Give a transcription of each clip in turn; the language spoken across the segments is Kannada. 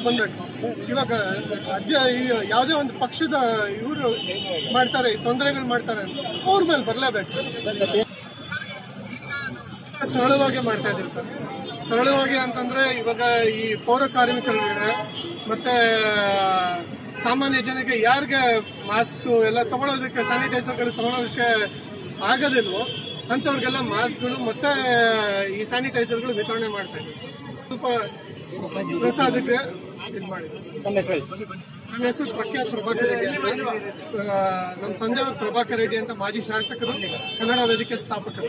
ಬಂದಬೇಕು. ಇವಾಗ ಯಾವುದೇ ಒಂದು ಪಕ್ಷದ ಇವರು ಮಾಡ್ತಾರೆ, ತೊಂದರೆಗಳು ಮಾಡ್ತಾರೆ, ಅವ್ರ ಮೇಲೆ ಬರಲೇಬೇಕು. ಸರಳವಾಗಿ ಮಾಡ್ತಾ ಇದ್ದೀವಿ ಸರ್. ಸರಳವಾಗಿ ಅಂತಂದ್ರೆ ಇವಾಗ ಈ ಪೌರ ಕಾರ್ಮಿಕರಿಗೆ ಮತ್ತೆ ಸಾಮಾನ್ಯ ಜನಕ್ಕೆ ಯಾರಿಗೆ ಮಾಸ್ಕ್ ಎಲ್ಲ ತಗೊಳ್ಳೋದಕ್ಕೆ, ಸ್ಯಾನಿಟೈಸರ್ಗಳು ತಗೊಳ್ಳೋದಕ್ಕೆ ಆಗೋದಿಲ್ವೋ ಅಂತವ್ರಿಗೆಲ್ಲ ಮಾಸ್ಕ್ಗಳು ಮತ್ತೆ ಈ ಸ್ಯಾನಿಟೈಸರ್ಗಳು ವಿತರಣೆ ಮಾಡ್ತಾ ಇದ್ದೀವಿ. ಸ್ವಲ್ಪ ಪ್ರಸಾದಕ್ಕೆ ಇದು ಮಾಡಿದ್ವಿ. ನನ್ನ ಹೆಸರು ಪ್ರಖ್ಯಾತ ಪ್ರಭಾಕರ್ ರೆಡ್ಡಿ ಅಂತ. ನಮ್ಮ ತಂದೆಯವರು ಪ್ರಭಾಕರ್ ರೆಡ್ಡಿ ಅಂತ ಮಾಜಿ ಶಾಸಕರು, ಕನ್ನಡ ವೇದಿಕೆ ಸ್ಥಾಪಕರು.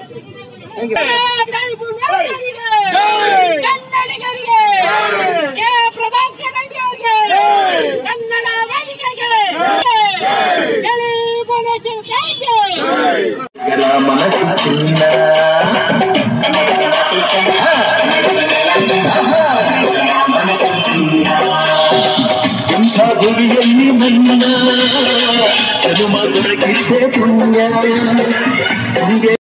ಗುರಿಯಲ್ಲಿ ನನ್ನ ಜನ್ಮ ದೊರಕಿದ್ದೆ ಪುಣ್ಯ. ಕನ್ನಡ